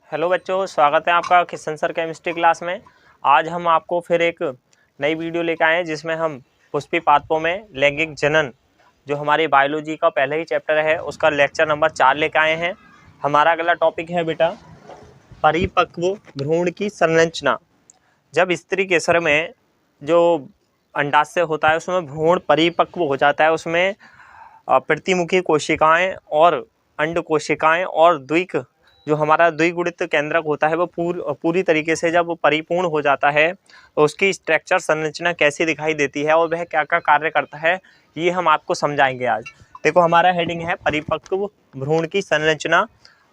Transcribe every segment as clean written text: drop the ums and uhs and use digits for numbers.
Hello बच्चों, स्वागत है आपका किशन सर केमिस्ट्री क्लास में। आज हम आपको फिर एक नई वीडियो लेकर आए हैं जिसमें हम पुष्पी पादपों में लैंगिक जनन जो हमारी बायोलॉजी का पहले ही चैप्टर है उसका लेक्चर नंबर 4 लेकर आए हैं। हमारा अगला टॉपिक है बेटा परिपक्व भ्रूण की संरचना। जब स्त्री केसर में जो अंडाशय होता है उसमें भ्रूण परिपक्व हो जाता है, उसमें प्रतिमुखी कोशिकाएं और अंड कोशिकाएं और द्विक जो हमारा द्विगुणित केंद्रक होता है वो पूरी तरीके से जब परिपूर्ण हो जाता है तो उसकी स्ट्रक्चर संरचना कैसी दिखाई देती है और वह क्या क्या कार्य करता है, ये हम आपको समझाएंगे आज। देखो, हमारा हेडिंग है परिपक्व भ्रूण की संरचना।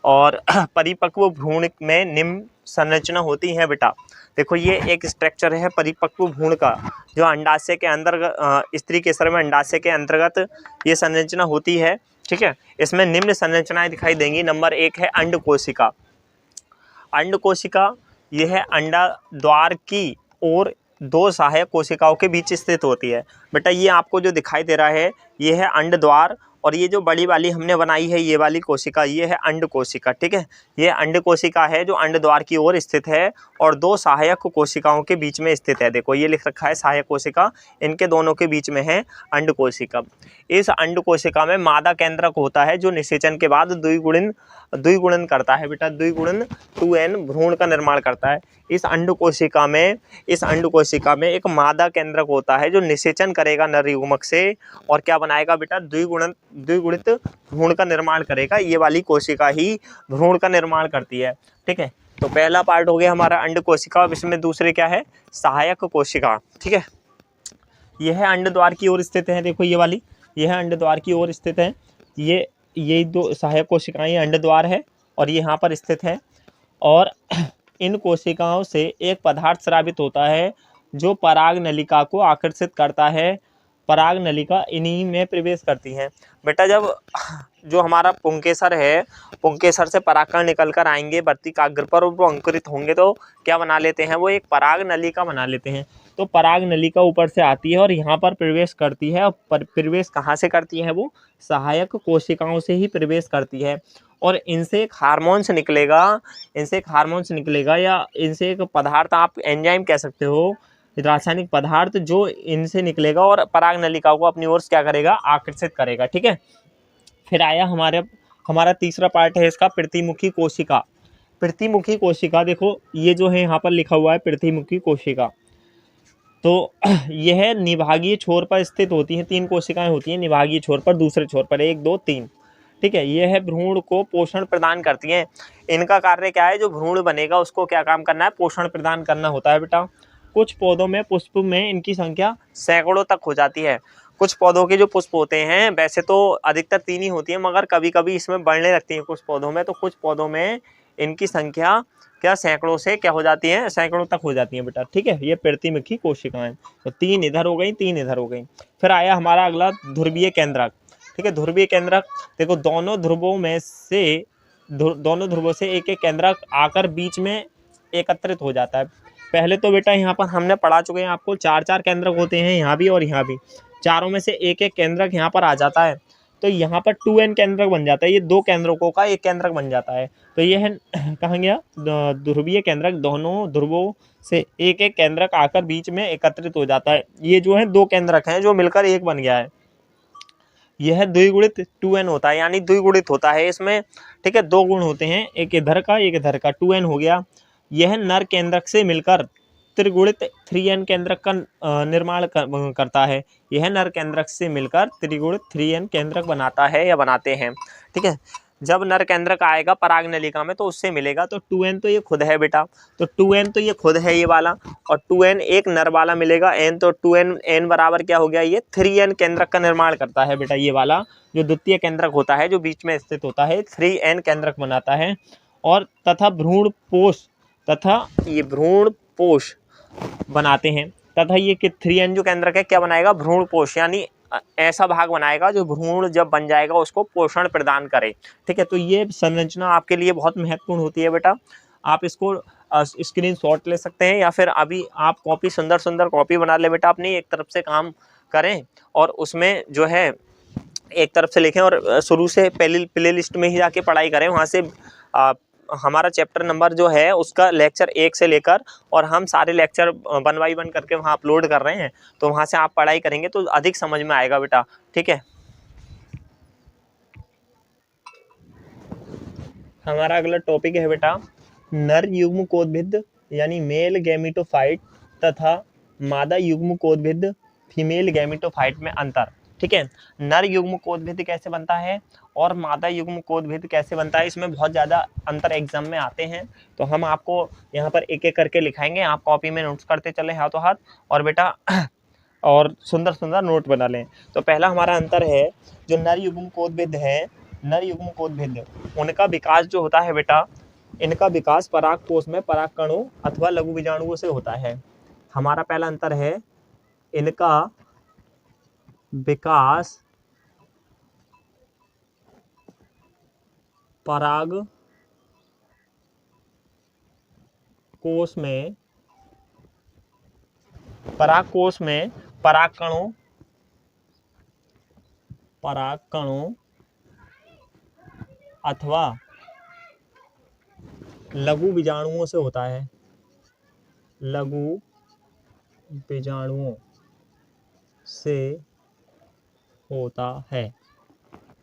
और परिपक्व भ्रूण में निम्न संरचना होती है बेटा। देखो, ये एक स्ट्रक्चर है परिपक्व भ्रूण का जो अंडाशय के अंतर्गत स्त्री केसर में अंडाशय के अंतर्गत ये संरचना होती है। ठीक है, इसमें निम्न संरचनाएं दिखाई देंगी। नंबर 1 है अंड कोशिका। अंड कोशिका यह अंडा द्वार की ओर दो सहायक कोशिकाओं के बीच स्थित होती है। बेटा, ये आपको जो दिखाई दे रहा है ये है अंड द्वार, और ये जो बड़ी वाली हमने बनाई है ये वाली कोशिका ये है अंड कोशिका। ठीक है, ये अंड कोशिका है जो अंड द्वार की ओर स्थित है और दो सहायक कोशिकाओं के बीच में स्थित है। देखो, ये लिख रखा है सहायक कोशिका, इनके दोनों के बीच में है अंड कोशिका। इस अंड कोशिका में मादा केंद्रक होता है जो निषेचन के बाद द्विगुणन करता है। बेटा, द्विगुणन 2n भ्रूण का निर्माण करता है। इस अंड कोशिका में एक मादा केंद्रक होता है जो निषेचन करेगा नर युग्मक से और क्या बनाएगा बेटा, द्विगुणित भ्रूण का निर्माण करेगा। ये वाली कोशिका ही भ्रूण का निर्माण करती है। ठीक है, तो पहला पार्ट हो गया हमारा अंड कोशिका। अब इसमें दूसरे क्या है, सहायक कोशिका। ठीक है, यह अंड द्वार की ओर स्थित है। देखो, ये वाली यह अंड द्वार की ओर स्थित है। ये दो सहायक कोशिकाएं अंड द्वार है और ये यहाँ पर स्थित है। और इन कोशिकाओं से एक पदार्थ स्रावित होता है जो पराग नलिका को आकर्षित करता है। पराग नलिका इन्हीं में प्रवेश करती है। बेटा, जब जो हमारा पुंकेसर है, पुंकेसर से परागकण निकल कर आएंगे वर्तिकाग्र पर और वो अंकुरित होंगे तो क्या बना लेते हैं, वो एक पराग नलिका बना लेते हैं। तो पराग नलिका ऊपर से आती है और यहाँ पर प्रवेश करती है। और प्रवेश कहाँ से करती है, वो सहायक कोशिकाओं से ही प्रवेश करती है। और इनसे एक हार्मोन्स निकलेगा या इनसे एक पदार्थ, आप एंजाइम कह सकते हो, रासायनिक पदार्थ जो इनसे निकलेगा और पराग नलिका को अपनी ओर क्या करेगा, आकर्षित करेगा। ठीक है, फिर आया हमारा तीसरा पार्ट है इसका प्रतिमुखी कोशिका। प्रतिमुखी कोशिका, देखो ये जो है यहाँ पर लिखा हुआ है प्रतिमुखी कोशिका, तो यह निभागीय छोर पर स्थित होती है। 3 कोशिकाएं होती हैं निभागीय छोर पर, दूसरे छोर पर 1 2 3। ठीक है, यह भ्रूण को पोषण प्रदान करती हैं। इनका कार्य क्या है, जो भ्रूण बनेगा उसको क्या काम करना है, पोषण प्रदान करना होता है। बेटा, कुछ पौधों में पुष्प में इनकी संख्या सैकड़ों तक हो जाती है। कुछ पौधों के जो पुष्प होते हैं, वैसे तो अधिकतर 3 ही होती है, मगर कभी कभी इसमें बढ़ने लगती है कुछ पौधों में, तो कुछ पौधों में इनकी संख्या क्या सैकड़ों से क्या हो जाती है, सैकड़ों तक हो जाती है बेटा। ठीक है, ये प्रतिमुखी कोशिकाएं। तो 3 इधर हो गई, 3 इधर हो गई। फिर आया हमारा अगला ध्रुवीय केंद्रक। ठीक है, ध्रुवीय केंद्रक, देखो दोनों ध्रुवों से एक एक केंद्रक आकर बीच में एकत्रित हो जाता है। पहले तो बेटा यहाँ पर हमने पढ़ा चुके हैं आपको 4 केंद्रक होते हैं, यहाँ भी और यहाँ भी। चारों में से एक एक केंद्रक यहाँ पर आ जाता है, तो यहाँ पर 2n केंद्रक बन जाता है। ये 2 केंद्रकों का एक केंद्रक बन जाता है। तो ये है कहाँ गया, ध्रुवीय केंद्रक। दोनों ध्रुवों से एक एक केंद्रक आकर बीच में एकत्रित हो जाता है। ये जो है 2 केंद्रक हैं जो मिलकर एक बन गया है। यह द्विगुणित 2n होता है, यानी द्विगुणित होता है इसमें। ठीक है, 2 गुण होते हैं, एक इधर का एक इधर का, 2n हो गया। यह नर केंद्रक से मिलकर त्रिगुणित 3n केंद्रक का निर्माण करता है। यह नर केंद्रक से मिलकर त्रिगुणित 3n केंद्रक बनाता है या बनाते हैं। ठीक है, जब नर केंद्रक आएगा पराग नलिका में तो उससे मिलेगा, तो 2n तो ये खुद है बेटा, तो 2n तो ये खुद है ये वाला, और 2n एक नर वाला मिलेगा n, तो 2n n बराबर क्या हो गया, ये 3n केंद्रक का निर्माण करता है बेटा। ये वाला जो द्वितीय केंद्रक होता है जो बीच में स्थित होता है 3n केंद्रक बनाता है। और तथा ये भ्रूण पोष बनाते हैं। तथा ये 3n जो केंद्रक है क्या बनाएगा, भ्रूण पोष, यानी ऐसा भाग बनाएगा जो भ्रूण जब बन जाएगा उसको पोषण प्रदान करे। ठीक है, तो ये संरचना आपके लिए बहुत महत्वपूर्ण होती है बेटा। आप इसको स्क्रीनशॉट ले सकते हैं या फिर अभी आप सुंदर कॉपी बना ले बेटा अपनी, एक तरफ से काम करें और उसमें जो है एक तरफ से लिखें और शुरू से प्ले लिस्ट में ही जाके पढ़ाई करें, वहाँ से हमारा चैप्टर नंबर जो है उसका लेक्चर 1 से लेकर और हम सारे लेक्चर 1 बाई 1 करके वहाँ अपलोड कर रहे हैं, तो वहाँ से आप पढ़ाई करेंगे तो अधिक समझ में आएगा बेटा। ठीक है, हमारा अगला टॉपिक है बेटा नर युग्मकोद्भिद यानी मेल गैमेटोफाइट तथा मादा युग्मकोद्भिद फीमेल गैमेटोफाइट में अंतर। ठीक है, नर युग्मकोद्भिद कैसे बनता है और मादा युग्मकोद्भिद कैसे बनता है, इसमें बहुत ज़्यादा अंतर एग्जाम में आते हैं, तो हम आपको यहाँ पर एक एक करके लिखाएंगे, आप कॉपी में नोट्स करते चले हाथों हाथ और बेटा और सुंदर सुंदर नोट बना लें। तो पहला हमारा अंतर है जो नर युग्मकोद्भिद है, नर युग्मकोद्भिद उनका विकास जो होता है बेटा, इनका विकास परागकोश में परागकणों अथवा लघु बीजाणुओं से होता है। हमारा पहला अंतर है इनका विकास परागकोश में परागकणों अथवा लघु बीजाणुओं से होता है, लघु बीजाणुओं से होता है।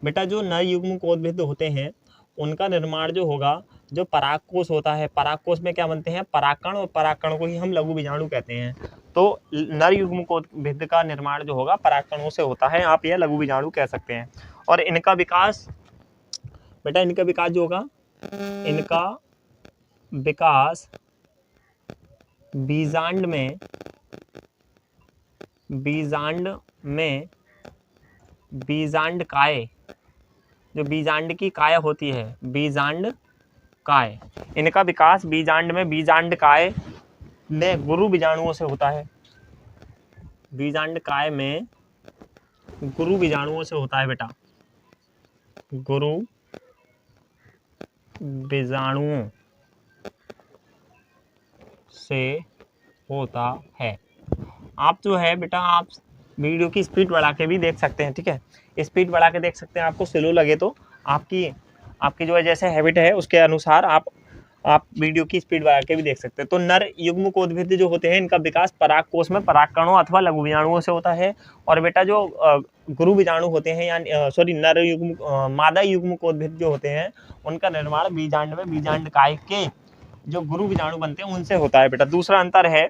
बेटा जो नर युग्मकोद्भिद होते हैं उनका निर्माण जो होगा, जो परागकोश होता है, परागकोश में क्या बनते हैं, परागकण, और परागकण को ही हम लघु बीजाणु कहते हैं। तो नर युग्मकोद्भिद का निर्माण जो होगा परागकणों से होता है, आप यह लघु बीजाणु कह सकते हैं। और इनका विकास बेटा, इनका विकास जो होगा, इनका विकास बीजांड में बीजांड काय, जो बीजांड की काय होती है, बीजांड काय, इनका विकास बीजांड में बीजांड काय में गुरु बीजाणुओं से होता है, बीजांड काय में गुरु बीजाणुओं से होता है बेटा, गुरु बीजाणुओं से होता है। आप जो है बेटा, आप वीडियो की स्पीड बढ़ा के भी देख सकते हैं। ठीक है, स्पीड बढ़ा के देख सकते हैं, आपको स्लो लगे तो आपकी जो है जैसे हैबिट है उसके अनुसार आप वीडियो की स्पीड बढ़ा के भी देख सकते हैं। तो नर युग्मकोद्भिद जो होते हैं इनका विकास परागकोश में परागकणों अथवा लघु बीजाणुओं से होता है। और बेटा जो गुरु बीजाणु होते हैं यानी मादा युग्मकोद्भिद जो होते हैं उनका निर्माण बीजांड में बीजांड काय के जो गुरु बीजाणु बनते हैं उनसे होता है बेटा। दूसरा अंतर है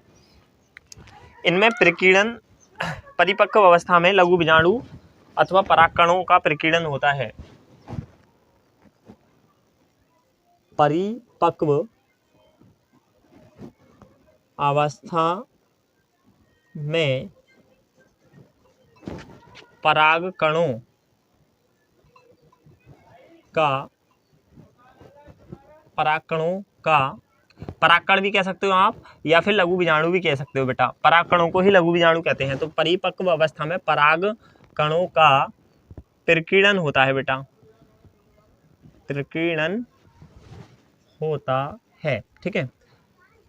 इनमें प्रकीर्णन, परिपक्व अवस्था में लघु बीजाणु अथवा परागकणों का प्रकीर्णन होता है। परिपक्व अवस्था में परागकणों का परागकण भी कह सकते हो आप, या फिर लघु बीजाणु भी कह सकते हो बेटा, परागकणों को ही लघु बीजाणु कहते हैं। तो परिपक्व अवस्था में परागकणों का प्रकीर्णन होता है बेटा, प्रकीर्णन होता है। ठीक है,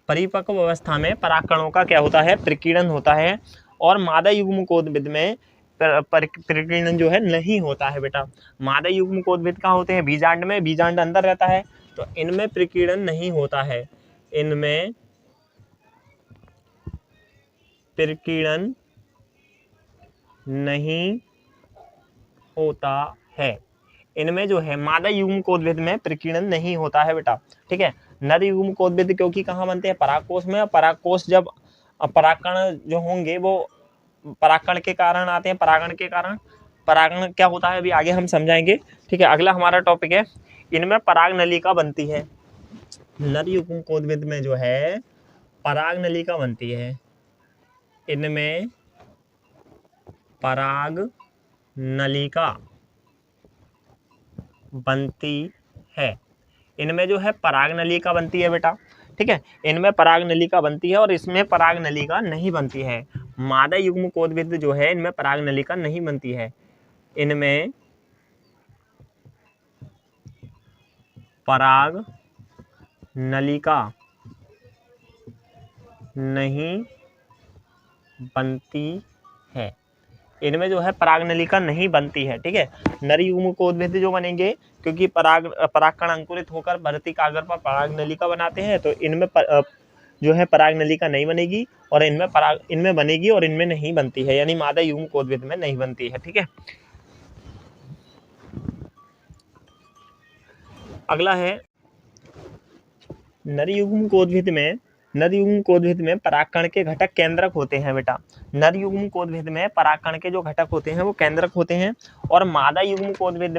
परिपक्व अवस्था में परागकणों का क्या होता है, प्रकीर्णन होता है। और मादा युग्मकोद्भिद में प्रकीर्णन जो है नहीं होता है बेटा। मादा युग्मकोद्भिद कहाँ होते हैं, बीजांड में, बीजांड अंदर रहता है, तो इनमें प्रकीर्णन नहीं होता है, इनमें प्रकीर्णन नहीं होता है। इनमें जो है मादा युग्मकोद्भिद में प्रकीर्णन नहीं होता है बेटा। ठीक है, नर युग्मकोद्भिद क्योंकि कहाँ बनते हैं, परागकोश में। परागकोश जब परागकण जो होंगे वो परागकण के कारण आते हैं, परागण के कारण। परागण क्या होता है अभी आगे हम समझाएंगे। ठीक है, अगला हमारा टॉपिक है इनमें पराग नलिका बनती है। नर युग्मकोद्भिद में जो है पराग नलिका बनती है, इनमें पराग नलिका बनती है, इनमें जो है पराग नलिका बनती है बेटा। ठीक है, इनमें पराग नलिका बनती है और इसमें पराग नलिका नहीं बनती है। मादा युग्मकोद्भिद जो है इनमें पराग नलिका नहीं बनती है, इनमें पराग नलिका नहीं बनती है, इनमें जो है परागनलिका नहीं बनती है। ठीक है, नर युग्मकोद्भिद जो बनेंगे, क्योंकि परागकण अंकुरित होकर भर्ती कागर पर परागनलिका बनाते हैं, तो इनमें जो है परागनलिका नहीं बनेगी, और इनमें बनेगी और इनमें नहीं बनती है, यानी मादा युग्मकोद्भिद में नहीं बनती है। ठीक है, अगला है नर युग्मकोद्भिद में परागकण के घटक केंद्रक होते हैं बेटा। नर युग्मकोद्भिद में परागकण के जो घटक होते हैं वो केंद्रक होते हैं, और मादा युग्मकोद्भिद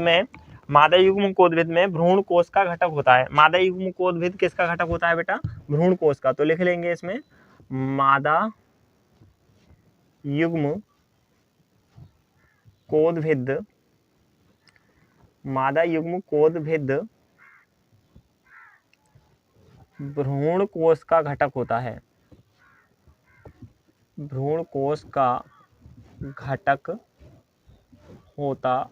में भ्रूण कोश का घटक होता है। मादा युग्मकोद्भिद किसका घटक होता है बेटा? भ्रूण कोश का। तो लिख लेंगे इसमें मादा युग्मकोद्भिद भ्रूण कोश का घटक होता है। भ्रूण कोश का घटक होता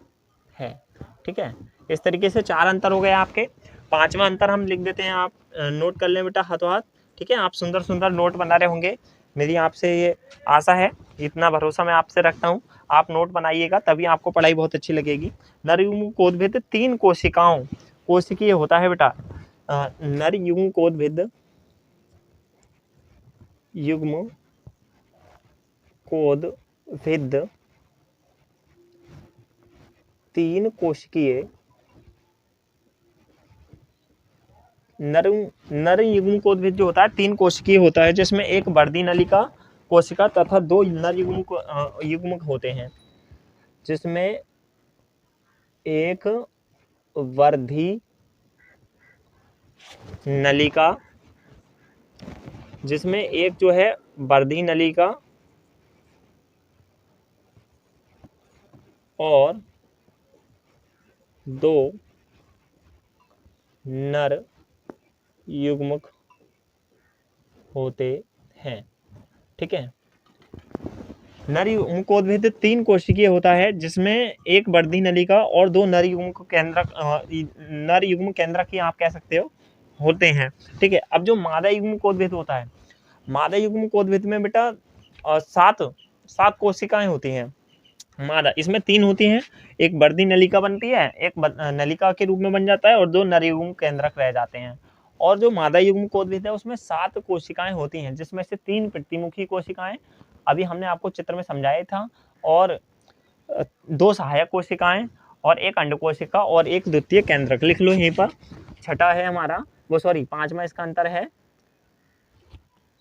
है। ठीक है, इस तरीके से 4 अंतर हो गए आपके। 5वां अंतर हम लिख देते हैं, आप नोट कर लें बेटा हाथों हाथ। ठीक है, आप सुंदर सुंदर नोट बना रहे होंगे, मेरी आपसे ये आशा है, इतना भरोसा मैं आपसे रखता हूँ। आप नोट बनाइएगा, तभी आपको पढ़ाई बहुत अच्छी लगेगी। नर युग्मकोद्भिद 3 कोशिकीय होता है बेटा। नर युग्मकोद्भिद 3 कोशिकीय नर युग्मकोद्भिद जो होता है 3 कोशिकीय होता है, जिसमें एक वर्धी नलिका कोशिका तथा 2 नर युग्मक होते हैं। जिसमें एक वर्धी नलिका, जिसमें एक जो है वर्धी नलिका और 2 नर युग्मक होते हैं। ठीक है, नर युग्मकोद्भिद 3 कोशिकीय होता है, जिसमें एक वर्धी नलिका और 2 नर युग्म केंद्रक ही आप कह सकते हो होते हैं। ठीक है, अब जो मादा युग्मकोद्भिद होता है, मादा युग्मकोद्भिद में बेटा 7 कोशिकाएं होती हैं मादा। इसमें 3 होती हैं, एक वर्धी नलिका बनती है, एक नलिका के रूप में बन जाता है, और 2 नर युग्म केंद्रक रह जाते हैं। और जो मादा युग्मकोद्भिद है उसमें 7 कोशिकाएं होती हैं, जिसमें से 3 प्रतिमुखी कोशिकाएं अभी हमने आपको चित्र में समझाया था, और 2 सहायक कोशिकाएं, और एक अंड कोशिका, और एक द्वितीय केंद्रक। लिख लो यहीं पर। छठा है हमारा, 5वां इसका अंतर है,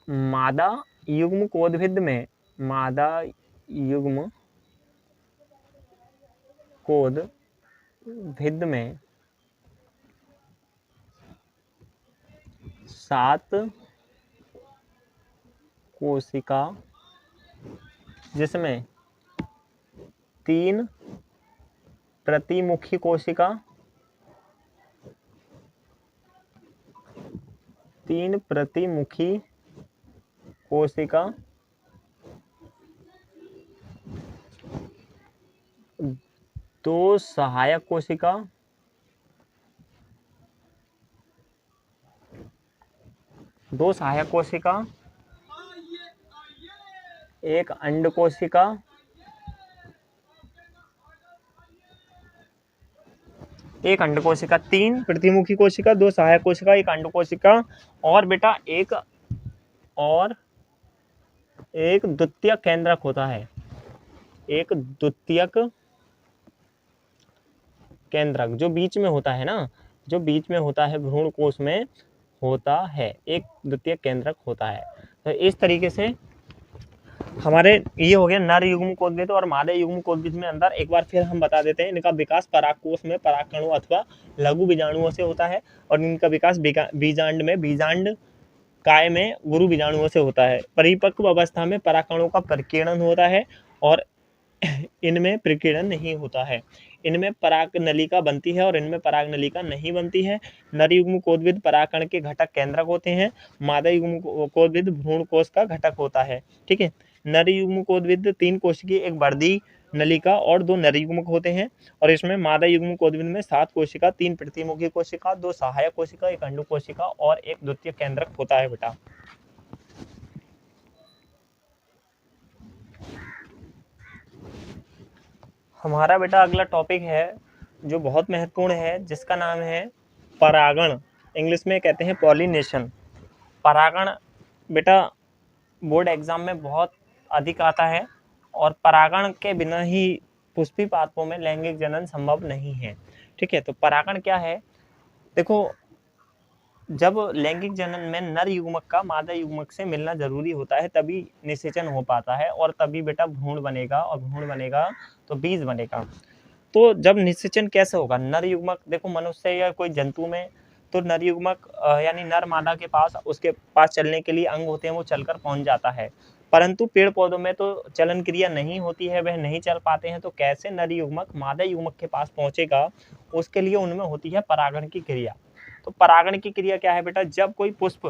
मादा युग्मकोद्भिद में 7 कोशिका, जिसमें 3 प्रतिमुखी कोशिका, 2 सहायक कोशिका, एक अंड कोशिका, एक अंड कोशिका, 3 प्रतिमुखी कोशिका, 2 सहायक कोशिका, एक अंड कोशिका, और बेटा एक द्वितीयक केंद्रक होता है। एक द्वितीयक केंद्रक जो बीच में होता है ना, जो बीच में होता है भ्रूण कोश में होता है, एक द्वितीयक केंद्रक होता है। तो इस तरीके से हमारे ये हो गया नर युग्मकोद्भिद और मादा युग्मकोद्भिद में अंदर। एक बार फिर हम बता देते हैं, इनका विकास परागकोश में परागकणों अथवा लघु बीजाणुओं से होता है, और इनका विकास बीजांड काय में गुरु बीजाणुओं से होता है। परिपक्व अवस्था में परागकणों का प्रकीर्णन होता है, और इनमें प्रकीर्णन नहीं होता है। इनमें परागनलिका बनती है और इनमें परागनलिका नहीं बनती है। नर युग्मकोद्भिद परागकण के घटक केंद्रक होते हैं, मादा युग्मकोद्भिद भ्रूण कोश का घटक होता है। ठीक है, नर युग्मकोद्भिद 3 कोशिकीय, एक वर्धी नलिका और 2 नर युग्मक होते हैं, और इसमें मादा युग्मकोद्भिद में 7 कोशिका, 3 प्रतिमुखी कोशिका, 2 सहायक कोशिका, एक अंडु कोशिका और एक द्वितीय केंद्रक होता है बेटा। हमारा बेटा अगला टॉपिक है जो बहुत महत्वपूर्ण है, जिसका नाम है परागण। इंग्लिश में कहते हैं पॉलिनेशन। परागण बेटा बोर्ड एग्जाम में बहुत अधिक आता है और परागण के बिना ही पुष्पी पादपों में लैंगिक जनन संभव नहीं है। ठीक है, तो परागण क्या है? देखो, जब लैंगिक जनन में नर युग्मक का मादा युग्मक से मिलना जरूरी होता है तभी निषेचन हो पाता है और तभी बेटा भ्रूण बनेगा, और भ्रूण बनेगा तो बीज बनेगा। तो जब निषेचन कैसे होगा? नर युग्मक, देखो मनुष्य या कोई जंतु में तो नर युग्मक यानी नर मादा के पास उसके पास चलने के लिए अंग होते हैं, वो चलकर पहुंच जाता है। परंतु पेड़ पौधों में तो चलन क्रिया नहीं होती है, वह नहीं चल पाते हैं, तो कैसे नर युग्मक मादा युग्मक के पास पहुंचेगा? उसके लिए उनमें होती है परागण की क्रिया। तो परागण की क्रिया क्या है बेटा? जब कोई पुष्प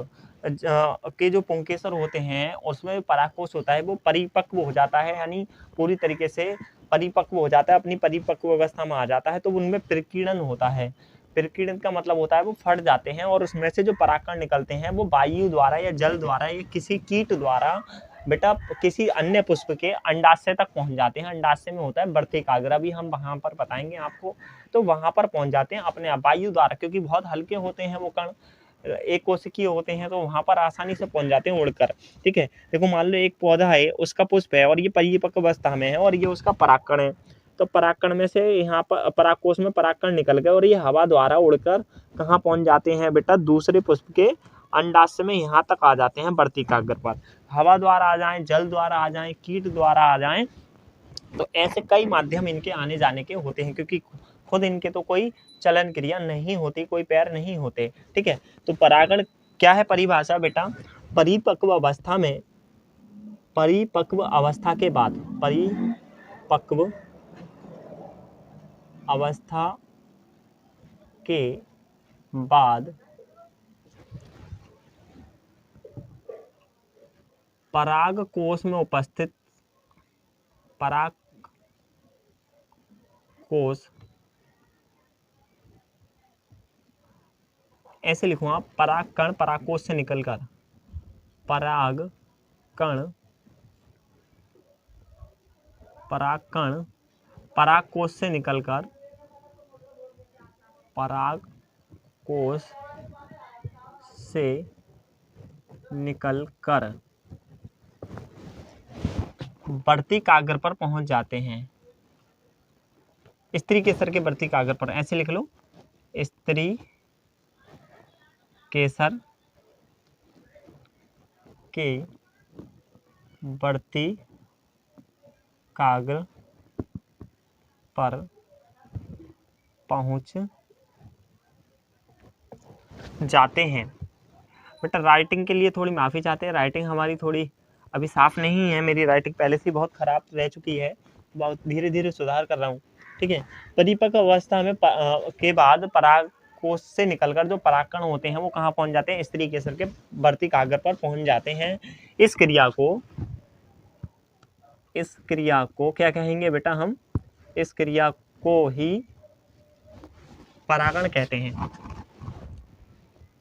के जो पुंकेसर होते हैं उसमें परागकोश होता है वो परिपक्व हो जाता है, यानी पूरी तरीके से परिपक्व हो जाता है, अपनी परिपक्व अवस्था में आ जाता है, तो उनमें प्रकीर्णन होता है। प्रकीर्णन का मतलब होता है वो फट जाते हैं और उसमें से जो परागकण निकलते हैं वो वायु द्वारा या जल द्वारा या किसी कीट द्वारा बेटा किसी अन्य पुष्प के अंडाशय तक पहुंच जाते हैं। अंडाशय में होता है वर्तिकाग्र, भी हम वहां पर बताएंगे आपको। तो वहां पर पहुंच जाते हैं अपने आप वायु द्वारा, क्योंकि बहुत हल्के होते हैं वो कण, एक कोशिकीय होते हैं, तो वहां पर आसानी से पहुंच जाते हैं उड़कर। ठीक है, देखो मान लो एक पौधा है, उसका पुष्प है और ये परिपक्व अवस्था में है और ये उसका परागकण है। तो परागकण में से यहाँ पर परागकोश में परागकण निकल गए और ये हवा द्वारा उड़कर कहाँ पहुंच जाते हैं बेटा? दूसरे पुष्प के अंडाशय में यहाँ तक आ जाते हैं वर्तिकाग्र पर। हवा द्वारा आ जाएं, जल द्वारा आ जाएं, कीट द्वारा आ जाएं, तो ऐसे कई माध्यम इनके आने जाने के होते हैं, क्योंकि खुद इनके तो कोई चलन क्रिया नहीं होती, कोई पैर नहीं होते। ठीक है, तो परागण क्या है परिभाषा बेटा? परिपक्व अवस्था में, परिपक्व अवस्था के बाद, परिपक्व अवस्था के बाद पराग कोश में उपस्थित पराग कोश, ऐसे लिखूं आप, परागकण परागकोश से निकलकर, परागकण परागकण परागकोश से निकलकर, परागकोश से निकलकर वर्तिकाग्र पर पहुंच जाते हैं। स्त्री केसर के वर्तिकाग्र पर, ऐसे लिख लो, स्त्री केसर के वर्तिकाग्र पर पहुंच जाते हैं। बेटा राइटिंग के लिए थोड़ी माफ़ी चाहते हैं, राइटिंग हमारी थोड़ी अभी साफ नहीं है, मेरी राइटिंग पहले से बहुत खराब रह चुकी है, बहुत धीरे धीरे सुधार कर रहा हूँ। ठीक है, परिपक्व अवस्था में के बाद परागकोश से निकलकर जो परागकण होते हैं वो कहाँ पहुंच जाते हैं? स्त्री केसर के वर्तिकाग्र पर पहुंच जाते हैं। इस क्रिया को क्या कहेंगे बेटा? हम इस क्रिया को ही परागण कहते हैं,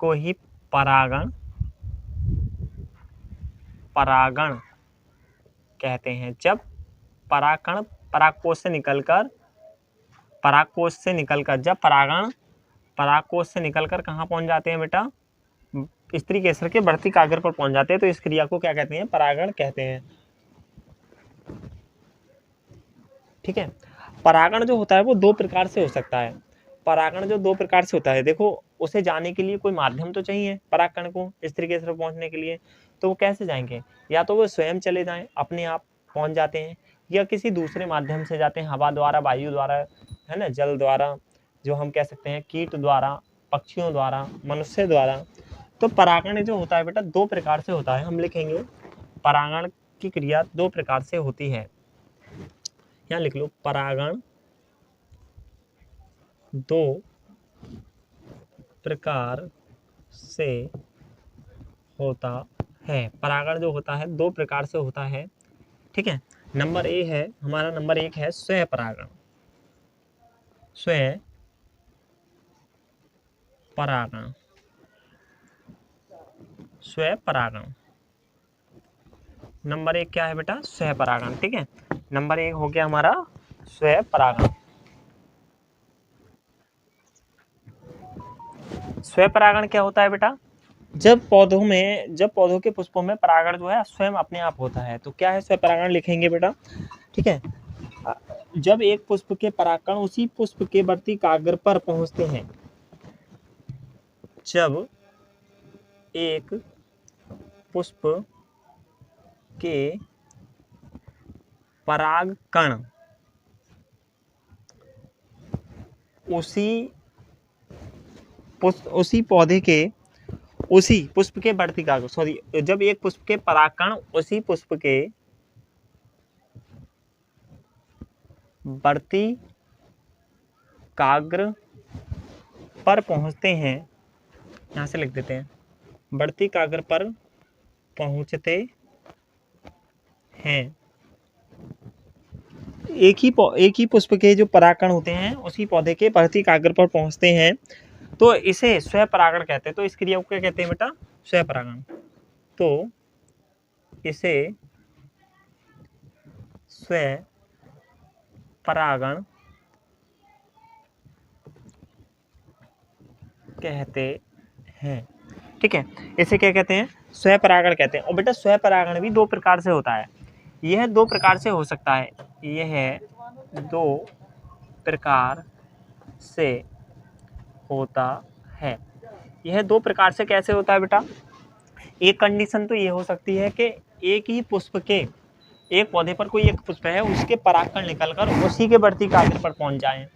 को ही परागण कहते हैं। जब परागकण परागकोश से निकलकर जब परागण परागकोश से निकलकर कहाँ पहुंच जाते हैं बेटा? स्त्री केसर के वर्तिकाग्र पर पहुंच जाते हैं, तो इस क्रिया को क्या कहते हैं? परागण कहते हैं। ठीक है, परागण जो होता है वो दो प्रकार से हो सकता है। परागण जो दो प्रकार से होता है, देखो उसे जाने के लिए कोई माध्यम तो चाहिए परागकण को स्त्री केसर पहुंचने के लिए, तो वो कैसे जाएंगे? या तो वो स्वयं चले जाएं, अपने आप पहुंच जाते हैं, या किसी दूसरे माध्यम से जाते हैं, हवा द्वारा, वायु द्वारा, है ना, जल द्वारा, जो हम कह सकते हैं कीट द्वारा, पक्षियों द्वारा, मनुष्य द्वारा। तो परागण जो होता है बेटा दो प्रकार से होता है, हम लिखेंगे परागण की क्रिया दो प्रकार से होती है। यहाँ लिख लो, परागण दो प्रकार से होता है। परागण जो होता है दो प्रकार से होता है। ठीक है, नंबर ए है हमारा, नंबर एक है स्वयं परागण। स्वयं परागण, स्वयं परागण नंबर एक क्या है बेटा? स्वयं परागण। ठीक है, नंबर एक हो गया हमारा स्वपरागण। स्वपरागण क्या होता है बेटा? जब पौधों के पुष्पों में परागण जो है स्वयं अपने आप होता है, तो क्या है स्वपरागण लिखेंगे बेटा। ठीक है, जब एक पुष्प के परागकण उसी पुष्प के वर्ती काग्र पर पहुंचते हैं, जब एक पुष्प के परागकण उसी पौधे के उसी पुष्प के वर्ती काग्र सॉरी जब एक पुष्प के परागकण उसी पुष्प के वर्ती काग्र पर पहुंचते हैं, यहां से लिख देते हैं, वर्ती काग्र पर पहुंचते हैं, एक ही पुष्प के जो परागकण होते हैं उसी पौधे के वर्ती काग्र पर पहुंचते हैं, तो इसे स्वपरागण कहते हैं। तो इस क्रिया को क्या कहते हैं बेटा? स्वपरागण। तो इसे स्वपरागण कहते हैं। ठीक है, इसे क्या कहते हैं? स्वपरागण कहते हैं। और बेटा स्वपरागण भी दो प्रकार से होता है। यह दो प्रकार से हो सकता है, यह दो प्रकार से होता है। यह दो प्रकार से कैसे होता है बेटा? एक कंडीशन तो ये हो सकती है कि एक ही पुष्प के, एक पौधे पर कोई एक पुष्प है, उसके परागकण निकलकर उसी के वर्ती काग्र पर पहुंच जाएं।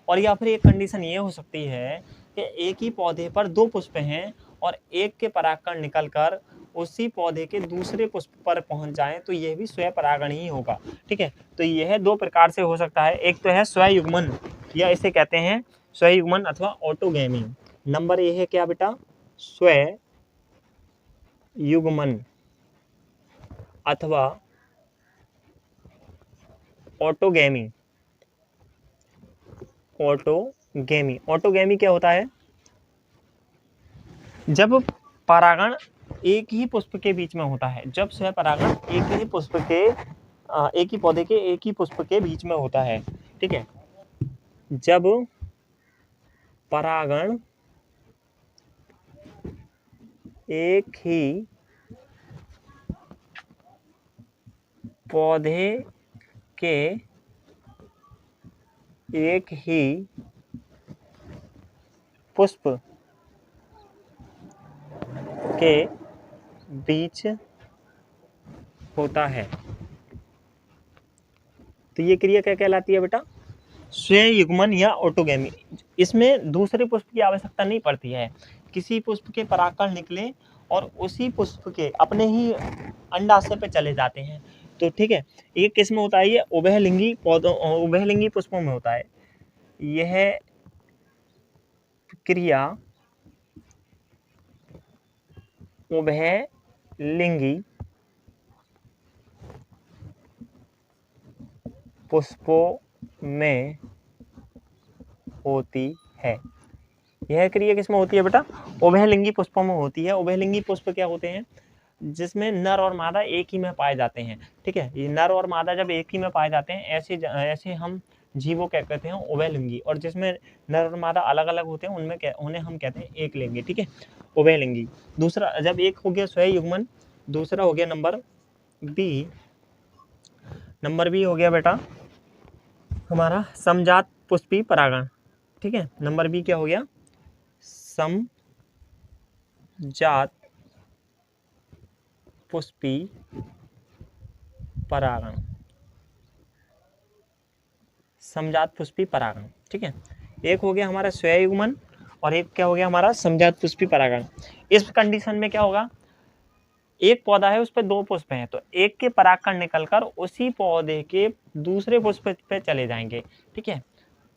और या फिर एक कंडीशन ये हो सकती है कि एक ही पौधे पर दो पुष्प हैं और एक के परागकण निकलकर उसी पौधे के दूसरे पुष्प पर पहुंच जाएं, तो यह भी स्वपरागण ही होगा। ठीक है, तो यह दो प्रकार से हो सकता है। एक तो है स्वयुग्मन, या इसे कहते हैं स्वयुग्मन अथवा ऑटोगैमी। नंबर ए है क्या बेटा? स्वयुग्मन अथवा ऑटोगैमी। ऑटोगैमी क्या होता है? जब परागण एक ही पुष्प के बीच में होता है, जब स्वपरागण एक ही पुष्प के एक ही पौधे के एक ही पुष्प के बीच में होता है। ठीक है, जब परागण एक ही पौधे के एक ही पुष्प के बीच होता है, तो ये क्रिया क्या कहलाती है बेटा? स्वयुग्मन या ऑटोगैमी। इसमें दूसरे पुष्प की आवश्यकता नहीं पड़ती है, किसी पुष्प के परागकण निकले और उसी पुष्प के अपने ही अंडाशय पे चले जाते हैं। तो ठीक है, ये किस में होता है? ये उभयलिंगी पौधों, उभयलिंगी पुष्पों में होता है। यह क्रिया उभयलिंगी पुष्पों में होती है। यह क्रिया किसमें होती है बेटा? उभयलिंगी पुष्पों में होती है। उभयलिंगी पुष्प क्या होते हैं? जिसमें नर और मादा एक ही में पाए जाते हैं। ठीक है, ये नर और मादा जब एक ही में पाए जाते हैं, ऐसे हम जीवों क्या कहते हैं? उभयलिंगी। और जिसमें नर और मादा अलग अलग होते हैं उन्हें हम कहते हैं एकलिंगी। ठीक है, उभयलिंगी। दूसरा, जब एक हो गया स्वयुग्मन, दूसरा हो गया नंबर बी हो गया बेटा हमारा समजात पुष्पी परागण। ठीक है, नंबर बी क्या हो गया? समजात पुष्पी परागण। समजात पुष्पी परागण। ठीक है, एक हो गया हमारा स्वयुग्मन और एक क्या हो गया हमारा? समजात पुष्पी परागण। इस कंडीशन में क्या होगा? एक पौधा है, उस पर दो पुष्प हैं, तो एक के परागकण निकलकर उसी पौधे के दूसरे पुष्प पे चले जाएंगे। ठीक है,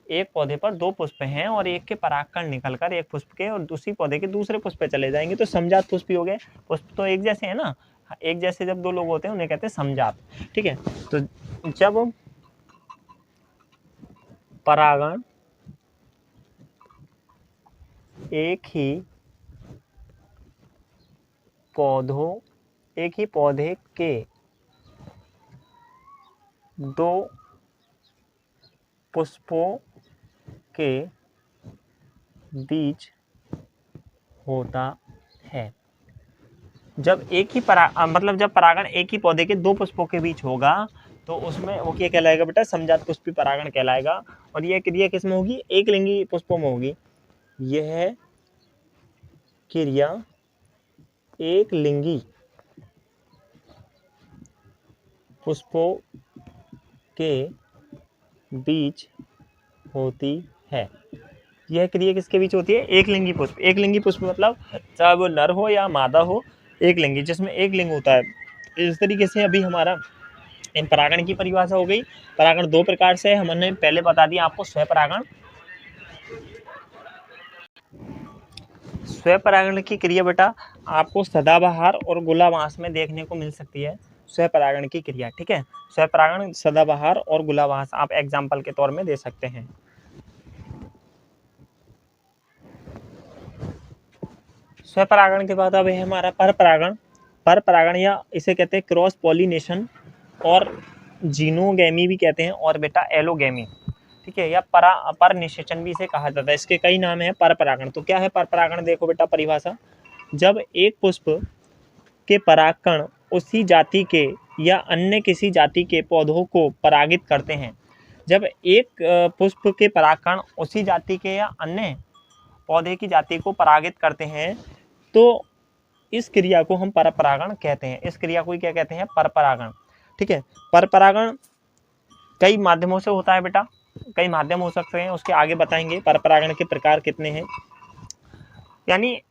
एक पौधे पर दो पुष्प हैं और एक के परागकण निकलकर एक पुष्प के और दूसरी पौधे के दूसरे पुष्प पे चले जाएंगे, तो समजात पुष्पी हो गए। पुष्प तो एक जैसे है ना, एक जैसे जब दो लोग होते हैं उन्हें कहते हैं समजात। ठीक है, तो जब परागण एक ही पौधे के दो पुष्पों के बीच होता है। जब एक ही मतलब जब परागण एक ही पौधे के दो पुष्पों के बीच होगा तो उसमें वो क्या कहलाएगा बेटा, समजात पुष्पी परागण कहलाएगा। और यह क्रिया किस में होगी, एक लिंगी पुष्पों में होगी। यह क्रिया एक लिंगी पुष्पों के बीच होती है। यह क्रिया किसके बीच होती है, एक लिंगी पुष्प। एक लिंगी पुष्प मतलब चाहे वो नर हो या मादा हो, एक लिंगी, जिसमें एक लिंग होता है। इस तरीके से अभी हमारा इन परागण की परिभाषा हो गई। परागण दो प्रकार से है, हमने पहले बता दिया आपको स्वपरागण। स्वपरागण की क्रिया बेटा आपको सदाबहार और गुलाबांस में देखने को मिल सकती है, स्वपरागण की क्रिया। ठीक है, स्वपरागण सदाबहार और गुलाबांस आप एग्जाम्पल के तौर में दे सकते हैं। स्वपरागण के बाद अब है हमारा परपरागण। परपरागण या इसे कहते हैं क्रॉस पॉलिनेशन और जीनोगैमी भी कहते हैं, और बेटा एलोगैमी। ठीक है, या पर निषेचन भी इसे कहा जाता है। इसके कई नाम है परपरागण। तो क्या है परपरागण, देखो बेटा परिभाषा। जब एक पुष्प के परागकण उसी जाति के या अन्य किसी जाति के पौधों को परागित करते हैं। जब एक पुष्प के परागकण उसी जाति के या अन्य पौधे की जाति को परागित करते हैं तो इस क्रिया को हम परपरागण कहते हैं। इस क्रिया को क्या कहते हैं, परपरागण। ठीक है, परपरागण कई माध्यमों से होता है बेटा, कई माध्यम हो सकते हैं, उसके आगे बताएंगे परपरागण के प्रकार कितने हैं। यानी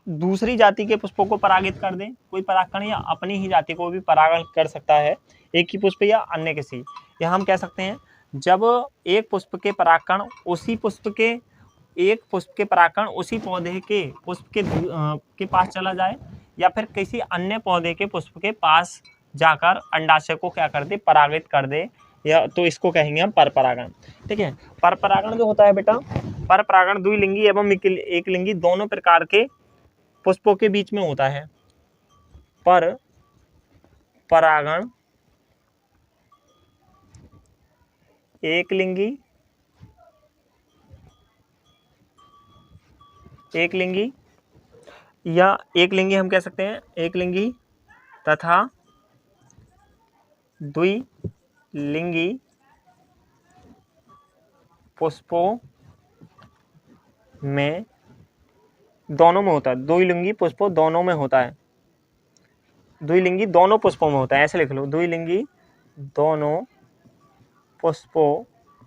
दूसरी जाति के पुष्पों को परागित कर दे कोई परागकण, या अपनी ही जाति को भी परागण कर सकता है, एक ही पुष्प या अन्य किसी। या हम कह सकते हैं जब एक पुष्प के परागकण उसी पुष्प के एक पुष्प के परागकण उसी पौधे के पुष्प के पास चला जाए, या फिर किसी अन्य पौधे के पुष्प के पास जाकर अंडाशय को क्या कर दे, परागित कर दे, या तो इसको कहेंगे हम परपरागण। ठीक है, परपरागण जो होता है बेटा, परपरागण द्विलिंगी एवं एक लिंगी दोनों प्रकार के पुष्पों के बीच में होता है। पर परागण एक लिंगी या एक लिंगी हम कह सकते हैं, एक लिंगी तथा द्विलिंगी पुष्पों में दोनों में होता है। द्विलिंगी पुष्पों दोनों में होता है, द्विलिंगी दोनों पुष्पों में होता है, ऐसे लिख लो, द्विलिंगी दोनों पुष्पों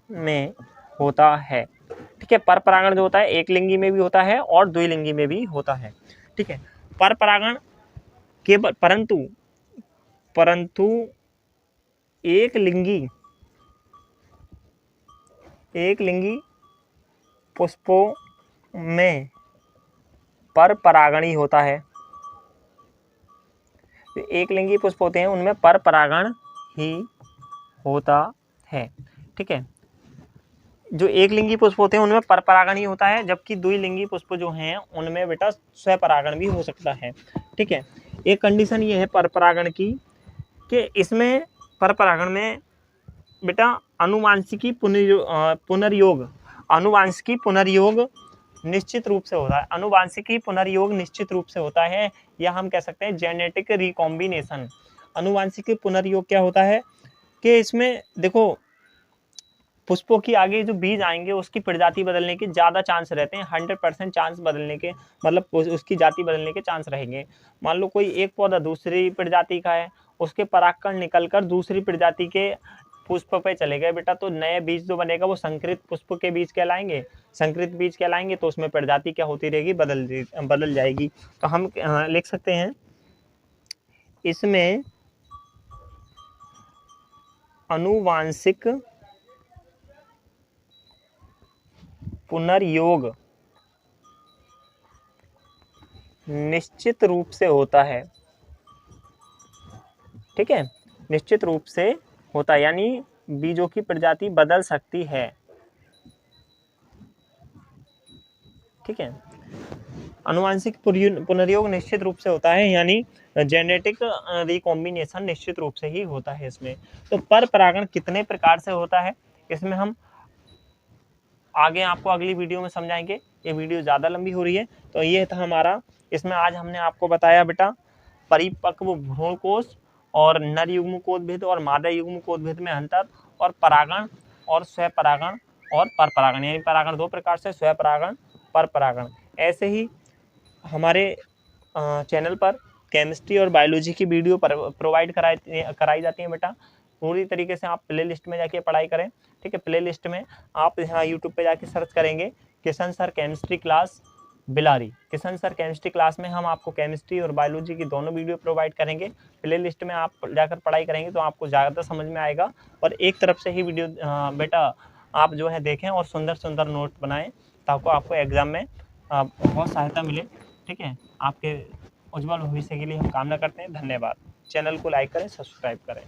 में होता है। ठीक है, परपरागण जो होता है एक लिंगी में भी होता है और द्विलिंगी में भी होता है। ठीक है, परपरागण केवल परंतु एक लिंगी पुष्पों में परपरागण ही होता है। तो एक लिंगी पुष्प होते हैं उनमें परपरागण ही होता है। ठीक है, जो एक लिंगी पुष्प होते हैं उनमें परपरागण ही होता है, जबकि द्विलिंगी पुष्प जो हैं उनमें बेटा स्वपरागण भी हो सकता है। ठीक है, एक कंडीशन ये है परपरागण की कि इसमें परपरागण में बेटा अनुवांशिकी पुनर्योग निश्चित रूप से होता है। अनुवांशिकी पुनर्योग निश्चित रूप से होता है, या हम कह सकते हैं जेनेटिक रिकॉम्बिनेशन। अनुवांशिकी पुनर्योग क्या होता है कि इसमें देखो पुष्पों की आगे जो बीज आएंगे उसकी प्रजाति बदलने के ज़्यादा चांस रहते हैं, 100% चांस बदलने के, मतलब उसकी जाति बदलने के चांस रहेंगे। मान लो कोई एक पौधा दूसरी प्रजाति का है, उसके परागकण निकलकर दूसरी प्रजाति के पुष्प पे चले गए बेटा, तो नए बीज जो बनेगा वो संकरित पुष्प के बीज कहलाएंगे, संकरित बीज कहलाएंगे। तो उसमें प्रजाति क्या होती रहेगी, बदल जाएगी। तो हम लिख सकते हैं इसमें अनुवांशिक पुनर्योग निश्चित रूप से होता है। ठीक है, निश्चित रूप से होता है, यानी बीजों की प्रजाति बदल सकती है। ठीक है, अनुवांशिक पुनर्योग निश्चित रूप से होता है, यानी जेनेटिक रिकॉम्बिनेशन निश्चित रूप से ही होता है इसमें। तो परपरागण कितने प्रकार से होता है, इसमें हम आगे आपको अगली वीडियो में समझाएंगे, ये वीडियो ज़्यादा लंबी हो रही है। तो ये था हमारा, इसमें आज हमने आपको बताया बेटा परिपक्व भ्रूणकोश और नर युग्मकोद्भिद और मादा युग्मकोद्भिद में अंतर, और परागण और स्वपरागण और परपरागण, यानी परागण दो प्रकार से, स्वपरागण परपरागण। ऐसे ही हमारे चैनल पर केमिस्ट्री और बायोलॉजी की वीडियो प्रोवाइड कराई जाती है बेटा। पूरी तरीके से आप प्ले लिस्ट में जाके पढ़ाई करें, ठीक है। प्ले लिस्ट में आप यहाँ यूट्यूब पे जाके सर्च करेंगे Kishan sir chemistry class Bilari. Kishan sir chemistry class में हम आपको केमिस्ट्री और बायोलॉजी की दोनों वीडियो प्रोवाइड करेंगे। प्ले लिस्ट में आप जाकर पढ़ाई करेंगे तो आपको ज़्यादा समझ में आएगा, और एक तरफ से ही वीडियो बेटा आप जो है देखें और सुंदर सुंदर नोट बनाएं, ताकि आपको एग्ज़ाम में बहुत सहायता मिले, ठीक है। आपके उज्ज्वल भविष्य के लिए हम कामना करते हैं। धन्यवाद। चैनल को लाइक करें, सब्सक्राइब करें।